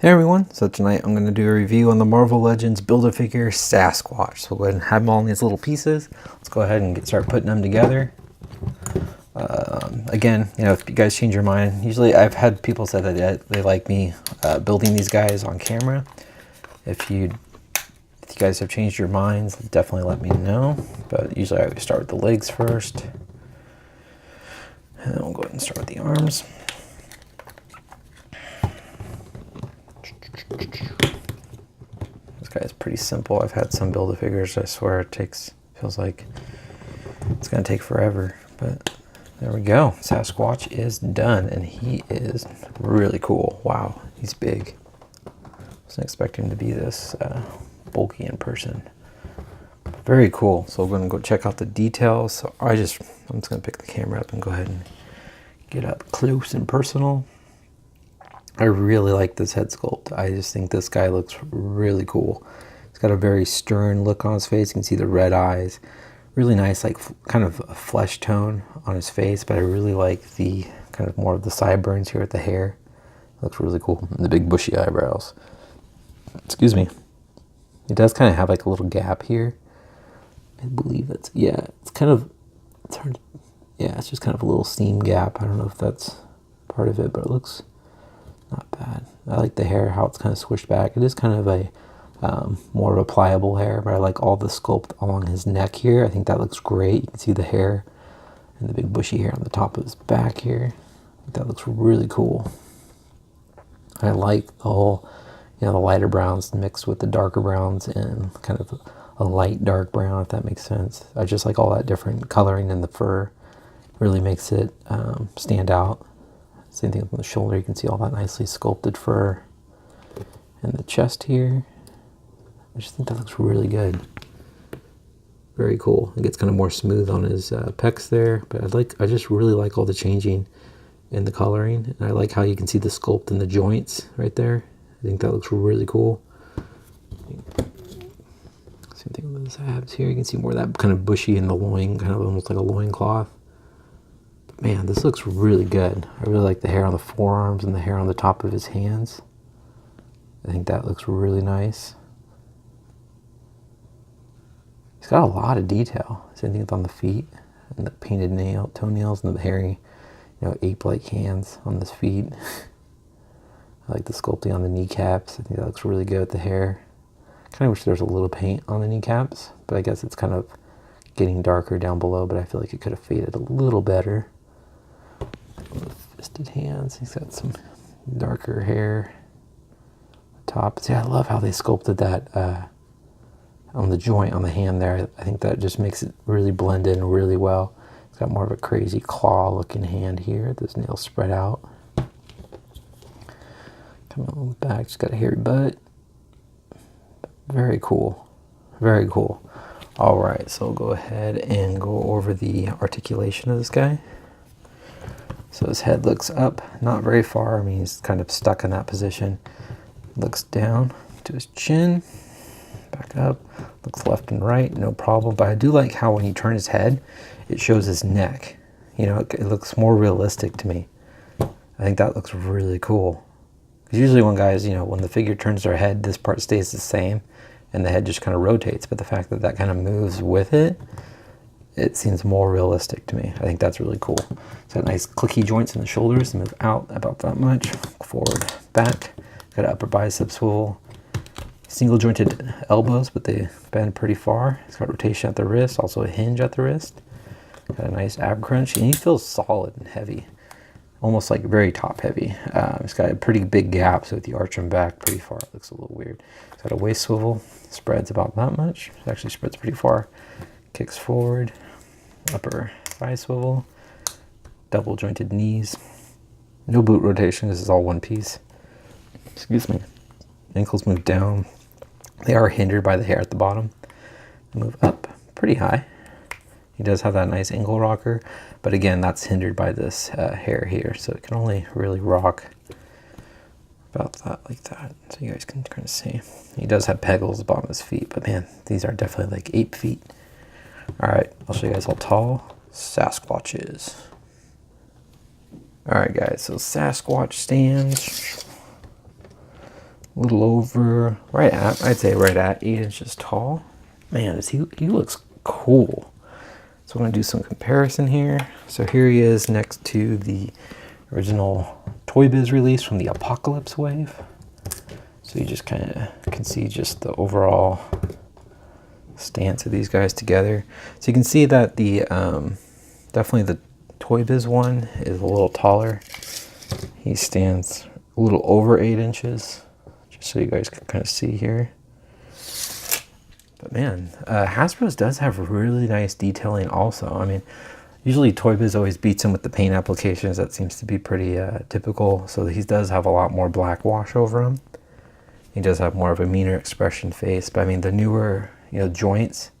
Hey everyone, so tonight I'm going to do a review on the Marvel Legends Build-A-Figure Sasquatch. So we'll go ahead and have them all in these little pieces. Let's go ahead and start putting them together. Again, you know, if you guys change your mind, usually I've had people say that they like me building these guys on camera. If you guys have changed your minds, definitely let me know. But usually I always start with the legs first. And then we'll go ahead and start with the arms. This guy is pretty simple. I've had some Build-A-Figures, I swear feels like it's gonna take forever, but there we go. Sasquatch is done, and he is really cool. Wow, he's big. Wasn't expecting him to be this bulky in person. Very cool. So we're gonna go check out the details. So I'm just gonna pick the camera up and go ahead and get up close and personal. I really like this head sculpt. I just think this guy looks really cool. He's got a very stern look on his face. You can see the red eyes. Really nice, like kind of a flesh tone on his face, but I really like the kind of more of the sideburns here with the hair. Looks really cool. And the big bushy eyebrows. Excuse me. He does kind of have like a little gap here. I believe it's, yeah, it's hard, yeah, it's just kind of a little seam gap. I don't know if that's part of it, but it looks not bad. I like the hair, how it's kind of swished back. It is kind of a more of a pliable hair, but I like all the sculpt along his neck here. I think that looks great. You can see the hair and the big bushy hair on the top of his back here. I think that looks really cool. I like the whole, you know, the lighter browns mixed with the darker browns and kind of a light dark brown, if that makes sense. I just like all that different coloring in the fur. Really makes it stand out. Same thing on the shoulder, you can see all that nicely sculpted fur. And the chest here, I just think that looks really good. Very cool. It gets kind of more smooth on his pecs there, but I just really like all the changing in the coloring. And I like how you can see the sculpt in the joints right there. I think that looks really cool. Same thing with his abs here. You can see more of that kind of bushy in the loin, kind of almost like a loincloth. Man, this looks really good. I really like the hair on the forearms and the hair on the top of his hands. I think that looks really nice. He's got a lot of detail. Same thing on the feet and the painted toenails and the hairy, you know, ape-like hands on his feet. I like the sculpting on the kneecaps. I think that looks really good with the hair. Kind of wish there was a little paint on the kneecaps, but I guess it's kind of getting darker down below, but I feel like it could have faded a little better. Fisted hands. He's got some darker hair. Top. See, I love how they sculpted that on the joint on the hand there. I think that just makes it really blend in really well. It's got more of a crazy claw-looking hand here. Those nails spread out. Coming on the back, just got a hairy butt. Very cool. Very cool. All right, so we'll go ahead and go over the articulation of this guy. So his head looks up, not very far. I mean, he's kind of stuck in that position. Looks down to his chin, back up, looks left and right, no problem. But I do like how when you turn his head, it shows his neck. You know, it looks more realistic to me. I think that looks really cool. Because usually when guys, you know, when the figure turns their head, this part stays the same, and the head just kind of rotates. But the fact that that kind of moves with it, it seems more realistic to me. I think that's really cool. It's got nice clicky joints in the shoulders, move out about that much, forward, back. Got an upper bicep swivel, single jointed elbows, but they bend pretty far. It's got rotation at the wrist, also a hinge at the wrist. Got a nice ab crunch, and he feels solid and heavy, almost like very top heavy. It's got a pretty big gap, so if you arch him back pretty far, it looks a little weird. It's got a waist swivel, spreads about that much. It actually spreads pretty far. Kicks forward, upper thigh swivel, double jointed knees. No boot rotation, this is all one piece. Excuse me. Ankles move down. They are hindered by the hair at the bottom. Move up pretty high. He does have that nice ankle rocker, but again, that's hindered by this hair here, so it can only really rock about that, like that, so you guys can kind of see. He does have pegals at the bottom of his feet, but man, these are definitely like ape feet. All right, I'll show you guys how tall Sasquatch is. All right, guys, so Sasquatch stands A little over, right at, I'd say right at 8 inches tall. Man, he looks cool. So I'm going to do some comparison here. So here he is next to the original Toy Biz release from the Apocalypse Wave. So you just kind of can see just the overall stance of these guys together. So you can see that the definitely the Toy Biz one is a little taller. He stands a little over 8 inches, just so you guys can kind of see here. But man, Hasbro's does have really nice detailing also. I mean, usually Toy Biz always beats him with the paint applications. That seems to be pretty typical. So he does have a lot more black wash over him. He does have more of a meaner expression face. But I mean, the newer, joints,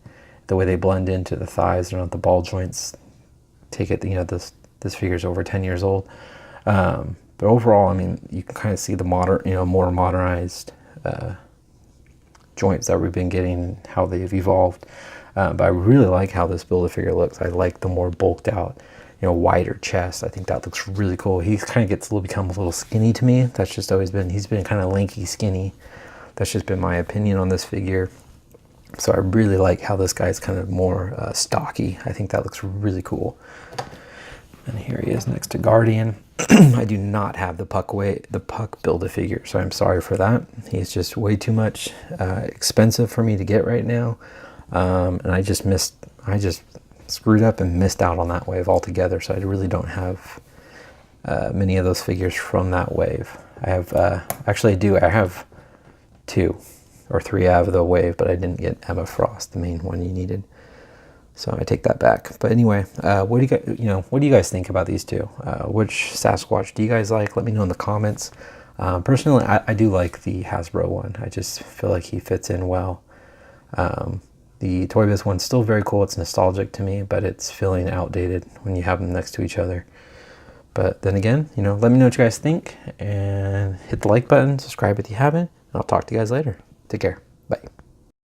the way they blend into the thighs, the ball joints, take it, this figure's over 10 years old. But overall, I mean, you can kind of see the modern, more modernized joints that we've been getting, how they've evolved. But I really like how this Build-A-Figure looks. I like the more bulked out, wider chest. I think that looks really cool. He kind of become a little skinny to me. That's just always been, he's been kind of lanky, skinny. That's just been my opinion on this figure. So I really like how this guy's kind of more stocky. I think that looks really cool. And here he is next to Guardian. I do not have the Puck Build-A-Figure, so I'm sorry for that. He's just way too much expensive for me to get right now. And I just screwed up and missed out on that wave altogether. So I really don't have many of those figures from that wave. I have, actually I do, I have 2 or 3 out of the wave, but I didn't get Emma Frost, the main one you needed. So I take that back. But anyway, what do you guys think about these two? Which Sasquatch do you guys like? Let me know in the comments. Personally, I do like the Hasbro one. I just feel like he fits in well. The Toy Biz one's still very cool. It's nostalgic to me, but it's feeling outdated when you have them next to each other. But then again, let me know what you guys think, and hit the like button, subscribe if you haven't, and I'll talk to you guys later. Take care. Bye.